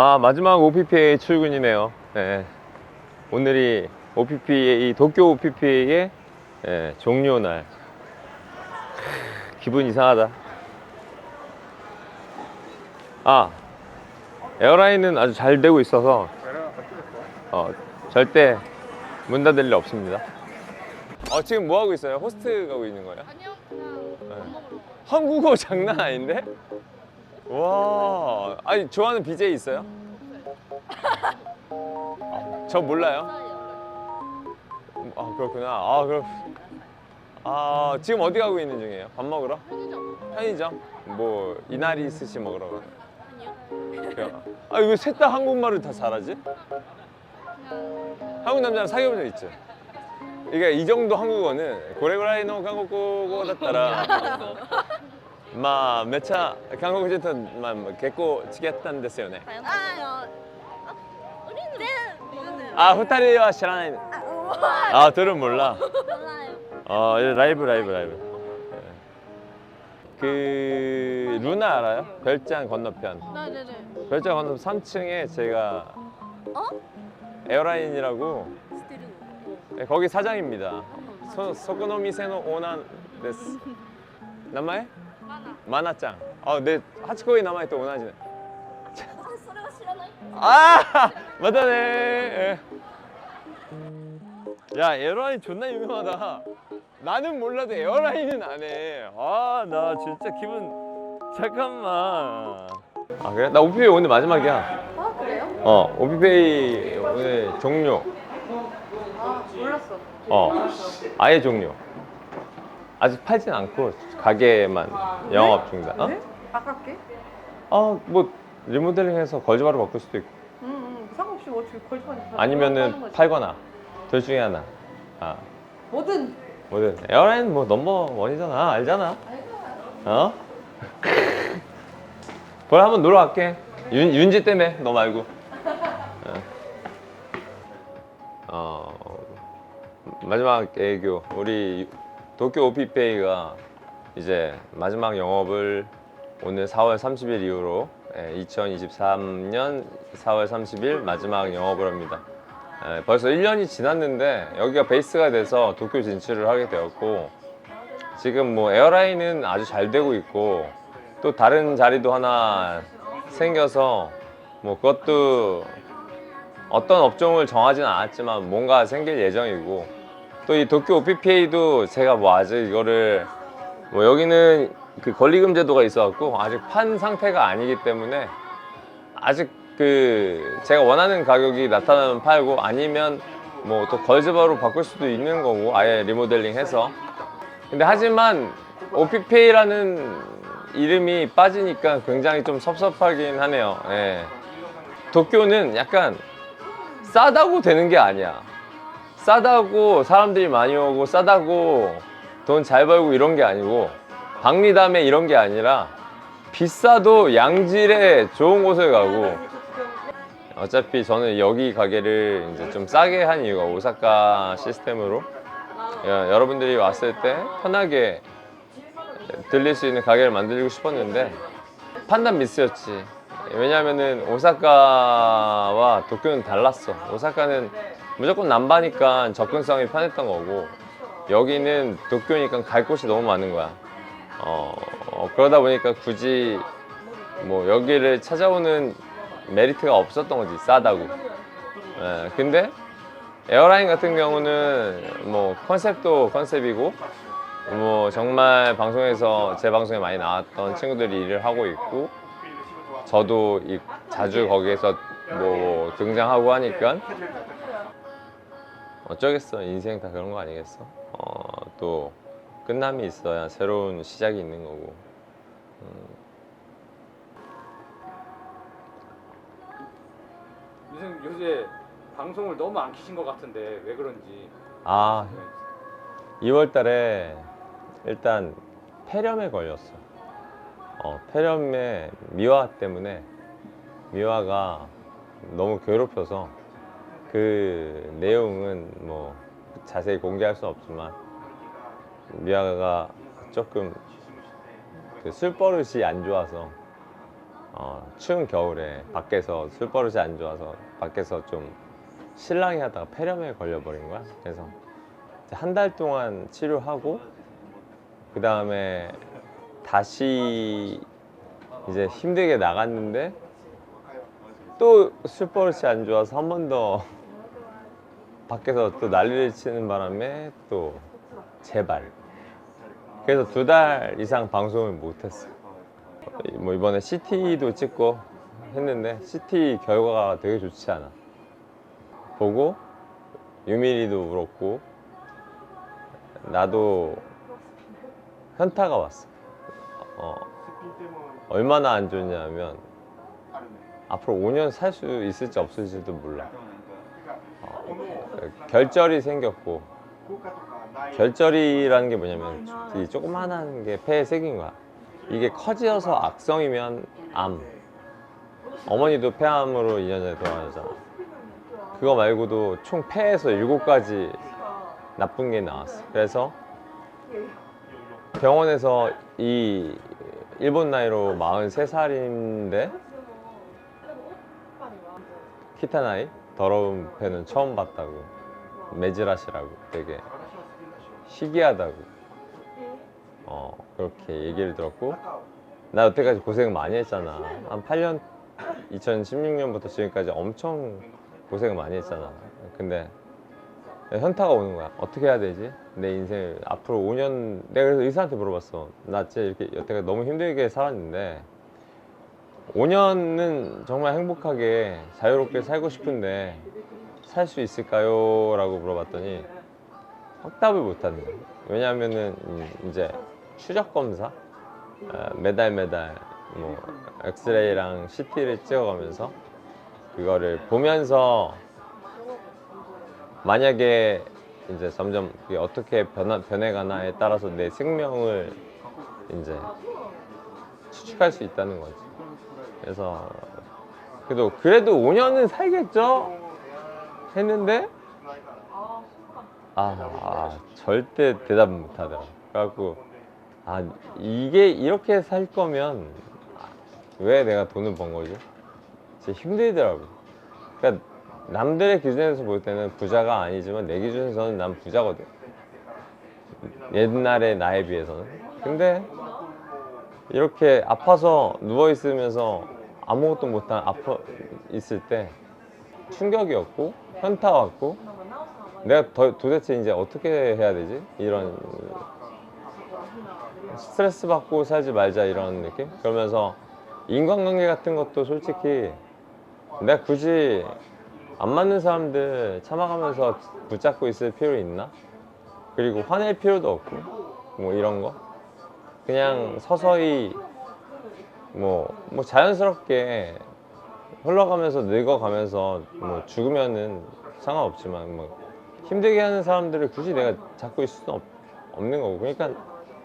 아, 마지막 OPPA 출근이네요. 네. 오늘이 OPPA, 도쿄 OPPA의 종료 날. 기분 이상하다. 아, 에어라인은 아주 잘 되고 있어서 절대 문 닫을 일 없습니다. 지금 뭐 하고 있어요? 호스트 가고 있는 거예요? 아니요, 그냥 밥 먹으러. 한국어 장난 아닌데? 와, 아니 좋아하는 BJ 있어요? 저 몰라요. 아, 그렇구나. 지금 어디 가고 있는 중이에요? 밥 먹으러? 편의점. 편의점? 뭐 이나리 스시 먹으러 가요? 아니요. 이거 셋 다 한국말을 다 잘하지? 그냥 한국 남자랑 사귀어본 적 있지? 이게 이 정도 한국어는 고래고라이노 한국어고だったら めっちゃ 한국人と 結構 치겠다는ですよね. 우리는 二人は知らない. 둘은 몰라. 몰라요. 라이브. 그 루나 알아요? 별장 건너편. 네네네. 별장 건너편 3층에 제가 에어라인이라고 거기 사장입니다. 소코노미세노 오난 데스. 나마에? 마나짱. 내 하치코의 나마에 또 오나지네. 맞다네. 야, 에어라인 존나 유명하다. 나는 몰라도 에어라인은 안 해. 나 진짜 기분. 잠깐만. 그래? 나 오피페이 오늘 마지막이야. 그래요? 오피페이 오늘 종료. 몰랐어. 아예 종료. 아직 팔진 않고 가게만 영업 중이다. 네? 아깝게? 뭐 리모델링해서 걸즈바로 바꿀 수도 있고 상관없이 뭐 지금 걸쳐가지고 아니면은 팔거나 둘 중에 하나. 뭐든 에어라인 뭐 넘버 원이잖아. 알잖아. 그래, 한번 놀러 갈게. 윤지 때문에 너 말고. 마지막 애교. 우리 도쿄 오피페이가 이제 마지막 영업을 오늘 4월 30일 이후로 2023년 4월 30일 마지막 영업을 합니다. 벌써 1년이 지났는데 여기가 베이스가 돼서 도쿄 진출을 하게 되었고, 지금 뭐 에어라인은 아주 잘 되고 있고 또 다른 자리도 하나 생겨서 뭐 그것도 어떤 업종을 정하지는 않았지만 뭔가 생길 예정이고, 또 이 도쿄 OPPA도 제가 뭐 아직 이거를 뭐 여기는 그 권리금 제도가 있어갖고 아직 판 상태가 아니기 때문에 아직 그 제가 원하는 가격이 나타나면 팔고, 아니면 뭐 또 걸즈바로 바꿀 수도 있는 거고 아예 리모델링해서. 근데 하지만 OPPA라는 이름이 빠지니까 굉장히 좀 섭섭하긴 하네요. 도쿄는 약간 싸다고 되는 게 아니야. 싸다고 사람들이 많이 오고 싸다고 돈 잘 벌고 이런 게 아니고, 박리담에 이런 게 아니라 비싸도 양질의 좋은 곳을 가고. 어차피 저는 여기 가게를 이제 좀 싸게 한 이유가 오사카 시스템으로 여러분들이 왔을 때 편하게 들릴 수 있는 가게를 만들고 싶었는데 판단 미스였지. 왜냐면은 오사카와 도쿄는 달랐어. 오사카는 무조건 남바니까 접근성이 편했던 거고, 여기는 도쿄니까 갈 곳이 너무 많은 거야. 그러다 보니까 굳이 뭐 여기를 찾아오는 메리트가 없었던 거지, 싸다고. 근데 에어라인 같은 경우는 뭐 컨셉도 컨셉이고, 뭐 정말 방송에서 제 방송에 많이 나왔던 친구들이 일을 하고 있고, 저도 자주 거기에서 뭐 등장하고 하니까 어쩌겠어. 인생 다 그런 거 아니겠어? 또 끝남이 있어야 새로운 시작이 있는 거고. 요새 방송을 너무 안 키신 것 같은데 왜 그런지. 2월 달에 일단 폐렴에 걸렸어. 폐렴에 미화 때문에, 미화가 너무 괴롭혀서, 그 내용은 뭐 자세히 공개할 수 없지만 미화가 조금 그 술버릇이 안 좋아서 추운 겨울에 밖에서 술버릇이 안 좋아서 밖에서 좀 실랑이 하다가 폐렴에 걸려버린 거야. 그래서 한 달 동안 치료하고 그 다음에 다시 이제 힘들게 나갔는데 또 술버릇이 안 좋아서 한 번 더 밖에서 또 난리를 치는 바람에 또 재발. 그래서 2달 이상 방송을 못했어. 뭐 이번에 CT도 찍고 했는데 CT 결과가 되게 좋지 않아. 보고 유미리도 울었고 나도 현타가 왔어. 얼마나 안 좋냐면 앞으로 5년 살 수 있을지 없을지도 몰라. 결절이 생겼고, 결절이라는 게 뭐냐면 이 조그만한 게 폐에 새긴 거야. 이게 커져서 악성이면 암. 어머니도 폐암으로 2년 전에 돌아가셨잖아. 그거 말고도 총 폐에서 7가지 나쁜 게 나왔어. 그래서 병원에서 이 일본 나이로 43살인데 키타나이 더러운 폐는 처음 봤다고, 메지라시라고 되게 희귀하다고 그렇게 얘기를 들었고, 나 여태까지 고생 많이 했잖아. 한 8년 2016년부터 지금까지 엄청 고생을 많이 했잖아. 근데 현타가 오는 거야. 어떻게 해야 되지? 내 인생을 앞으로 5년. 내가 그래서 의사한테 물어봤어. 나 진짜 이렇게 여태까지 너무 힘들게 살았는데 5년은 정말 행복하게 자유롭게 살고 싶은데 살 수 있을까요? 라고 물어봤더니 확답을 못 하는 거야. 왜냐하면은 이제 추적 검사 매달 뭐 엑스레이랑 CT를 찍어가면서 그거를 보면서 만약에 이제 점점 그게 어떻게 변해가나에 따라서 내 생명을 이제 추측할 수 있다는 거지. 그래서 그래도 5년은 살겠죠? 했는데 절대 대답 못 하더라. 그래갖고 이게 이렇게 살 거면 왜 내가 돈을 번 거지? 진짜 힘들더라고. 그러니까 남들의 기준에서 볼 때는 부자가 아니지만 내 기준에서는 난 부자거든. 옛날의 나에 비해서는. 근데 이렇게 아파서 누워 있으면서 아무것도 못한 아파 있을 때 충격이었고 현타 왔고, 내가 도대체 이제 어떻게 해야 되지? 이런 스트레스 받고 살지 말자 이런 느낌? 그러면서 인간관계 같은 것도 솔직히 내가 굳이 안 맞는 사람들 참아가면서 붙잡고 있을 필요 있나? 그리고 화낼 필요도 없고 뭐 이런 거 그냥 서서히 뭐 자연스럽게 흘러가면서 늙어가면서 뭐 죽으면은 상관없지만 뭐 힘들게 하는 사람들을 굳이 내가 잡고 있을 수는 없는 거고. 그러니까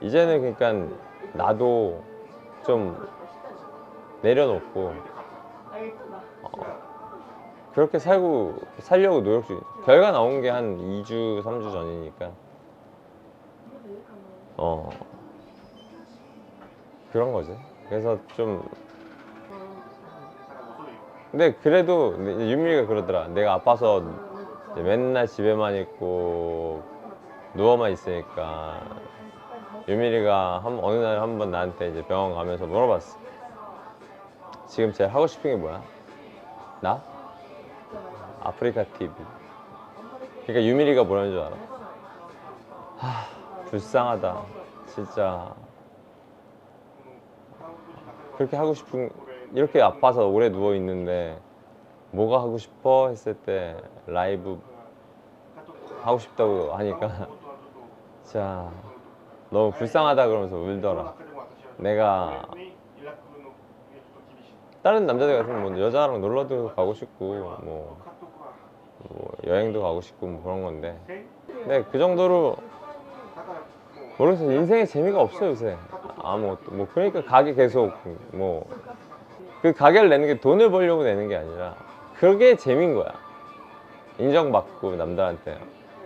이제는 나도 좀 내려놓고 그렇게 살려고 노력 중이야. 결과 나온 게 한 2주, 3주 전이니까 그런 거지. 그래서 좀 근데 그래도 유미가 그러더라. 내가 아파서 맨날 집에만 있고 누워만 있으니까 유미리가 어느 날 한번 나한테 이제 병원 가면서 물어봤어. 지금 제일 하고 싶은 게 뭐야? 나? 아프리카 TV. 그러니까 유미리가 뭐라는 줄 알아? 불쌍하다. 진짜 그렇게 하고 싶은, 이렇게 아파서 오래 누워 있는데 뭐가 하고 싶어? 했을 때 라이브 하고 싶다고 하니까 진짜 너무 불쌍하다 그러면서 울더라. 내가 다른 남자들 같으면 뭐 여자랑 놀러도 가고 싶고 뭐 여행도 가고 싶고 뭐 그런 건데, 근데 그 정도로 모르겠어. 인생에 재미가 없어 요새. 아무것도. 뭐 그러니까 가게 계속 그 가게를 내는 게 돈을 벌려고 내는 게 아니라 그게 재미인 거야. 인정받고 남들한테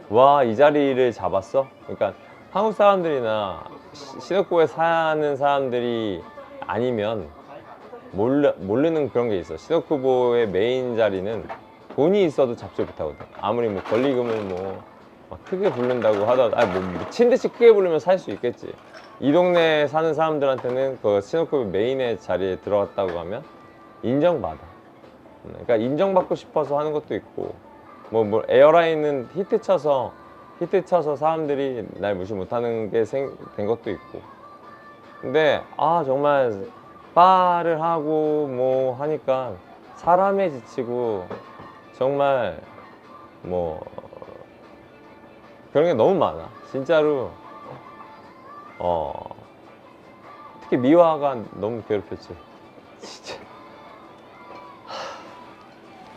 와, 이 자리를 잡았어? 그러니까 한국 사람들이나 신혼국에 사는 사람들이 아니면 모르는 그런 게 있어. 시노쿠보의 메인 자리는 돈이 있어도 잡지 못하거든. 아무리 뭐 권리금을 뭐 막 크게 부른다고 하더라도 뭐 미친 듯이 크게 부르면 살 수 있겠지. 이 동네에 사는 사람들한테는 그 시노쿠보 메인의 자리에 들어갔다고 하면 인정받아. 그러니까 인정받고 싶어서 하는 것도 있고 뭐 에어라인은 히트 쳐서 사람들이 날 무시 못하는 게 된 것도 있고. 근데 정말 바를 하고 뭐 하니까 사람에 지치고 정말 뭐 그런 게 너무 많아 진짜로. 특히 미화가 너무 괴롭혔지 진짜.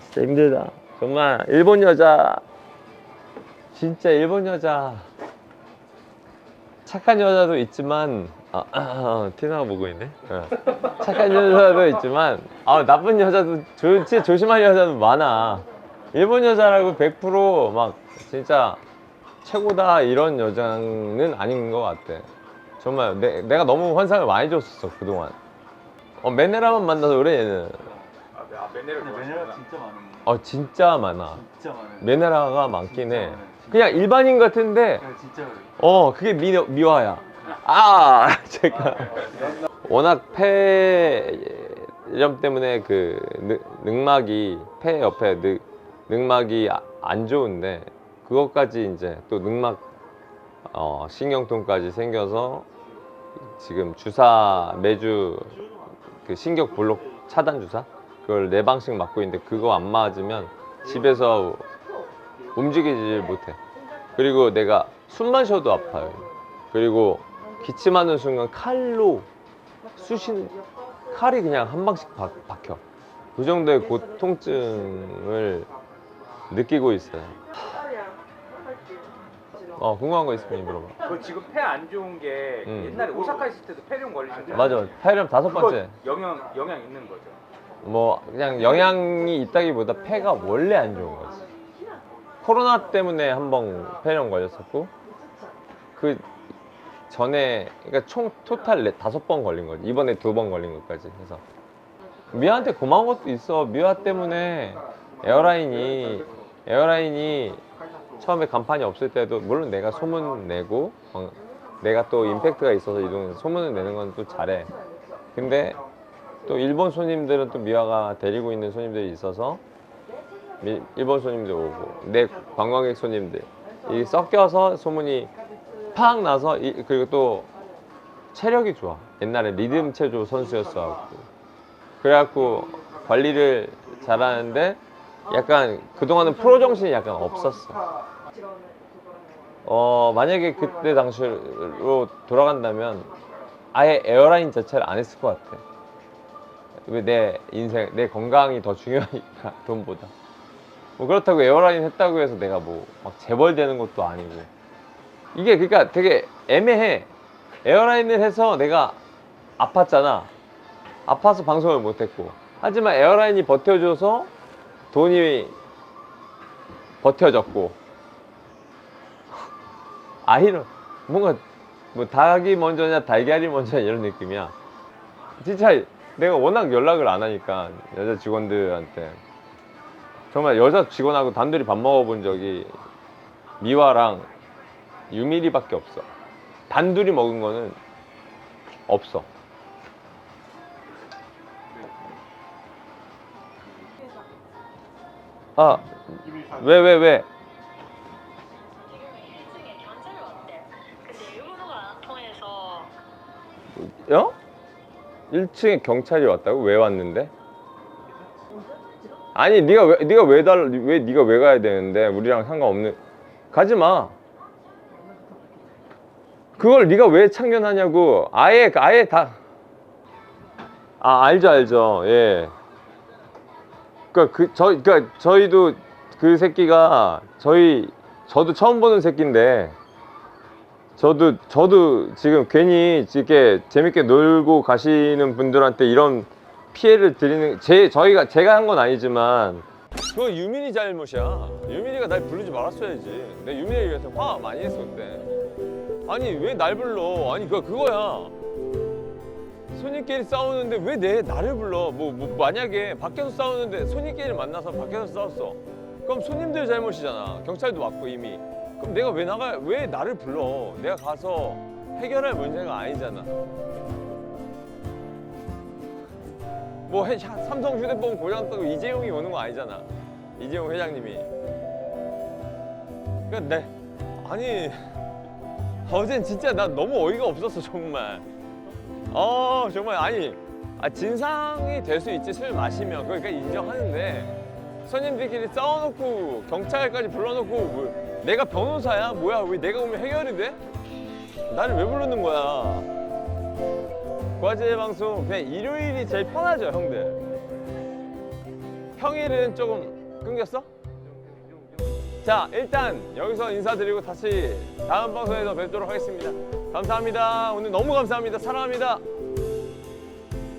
진짜 힘들다 정말. 일본 여자 진짜 일본 여자 착한 여자도 있지만 티나가 보고 있네. 착한 여자도 있지만 나쁜 여자도 진짜 조심할 여자도 많아. 일본 여자라고 100% 진짜 최고다 이런 여자는 아닌 것 같아. 정말 내가 너무 환상을 많이 줬었어 그동안. 메네라만 만나서 그래 얘는. 메네를 메네라 진짜 많은. 진짜 많아. 진짜 많은. 메네라가 많긴 해. 많아요. 그냥 일반인 같은데 진짜 그래. 그게 미화야. 제가 워낙 폐렴 때문에 그 늑막이 폐 옆에 늑막이 안 좋은데 그것까지 이제 또 늑막 신경통까지 생겨서 지금 주사 매주 그 신경 볼록 차단 주사 그걸 4방씩 맞고 있는데 그거 안 맞으면 집에서 움직이질 못해. 그리고 내가 숨만 쉬어도 아파요. 그리고 기침하는 순간 칼이 그냥 한 방씩 박혀. 그 정도의 고통증을 느끼고 있어요. 궁금한 거 있으면 물어봐. 그 지금 폐 안 좋은 게 옛날에 오사카 있을 때도 폐렴 걸리셨잖아요. 맞아. 폐렴 5번째. 영향 있는 거죠. 뭐 그냥 영향이 있다기보다 폐가 원래 안 좋은 거지. 코로나 때문에 한번 폐렴 걸렸었고 그 전에 그러니까 총 토탈 5번 걸린 거지. 이번에 2번 걸린 것까지 해서. 미아한테 고마운 것도 있어. 미아 때문에 에어라인이 처음에 간판이 없을 때도 물론 내가 소문 내고 내가 또 임팩트가 있어서 이동해서 소문을 내는 건 또 잘해. 근데 또 일본 손님들은 또 미아가 데리고 있는 손님들이 있어서 일본 손님들 오고 내 관광객 손님들 이 섞여서 소문이 팍 나서 그리고 또 체력이 좋아. 옛날에 리듬 체조 선수였어. 그래갖고 관리를 잘하는데 약간 그동안은 프로 정신이 약간 없었어. 만약에 그때 당시로 돌아간다면 아예 에어라인 자체를 안 했을 것 같아. 왜 내 인생, 내 건강이 더 중요하니까 돈보다. 뭐 그렇다고 에어라인 했다고 해서 내가 뭐 막 재벌되는 것도 아니고. 이게 그러니까 되게 애매해. 에어라인을 해서 내가 아팠잖아. 아파서 방송을 못했고. 하지만 에어라인이 버텨줘서 돈이 버텨졌고. 이런 뭔가 뭐 닭이 먼저냐 달걀이 먼저냐 이런 느낌이야. 진짜 내가 워낙 연락을 안 하니까 여자 직원들한테 정말 여자 직원하고 단둘이 밥 먹어본 적이 미화랑 유미리밖에 없어. 단둘이 먹은 거는 없어. 왜? 어? 1층에 경찰이 왔다고? 왜 왔는데? 아니 네가 왜 가야 되는데 우리랑 상관없는. 가지 마. 그걸 네가 왜 참견하냐고. 아예 다. 알죠. 예. 그러니까 저희도 그 새끼가 저도 처음 보는 새끼인데 저도 지금 괜히 이렇게 재밌게 놀고 가시는 분들한테 이런 피해를 드리는 제가 한 건 아니지만 그거 유민이 잘못이야. 유민이가 날 부르지 말았어야지. 내가 유민이에 위해서 화 많이 했어 그때. 아니 왜 날 불러? 아니 그거야. 손님끼리 싸우는데 왜 나를 불러? 뭐 만약에 밖에서 싸우는데 손님끼리 만나서 밖에서 싸웠어. 그럼 손님들 잘못이잖아. 경찰도 왔고 이미. 그럼 내가 왜 나를 불러? 내가 가서 해결할 문제가 아니잖아. 뭐 삼성 휴대폰 고장났다고 이재용이 오는 거 아니잖아. 이재용 회장님이. 그러니까 아니 어젠 진짜 나 너무 어이가 없었어 정말. 정말 아니 진상이 될 수 있지 술 마시면 그러니까 인정하는데 손님들끼리 싸워놓고 경찰까지 불러놓고 뭐, 내가 변호사야? 뭐야 왜 내가 오면 해결이 돼? 나를 왜 부르는 거야? 과제 방송 그냥 일요일이 제일 편하죠 형들. 평일은 조금 끊겼어? 자 일단 여기서 인사드리고 다시 다음 방송에서 뵙도록 하겠습니다. 감사합니다. 오늘 너무 감사합니다. 사랑합니다.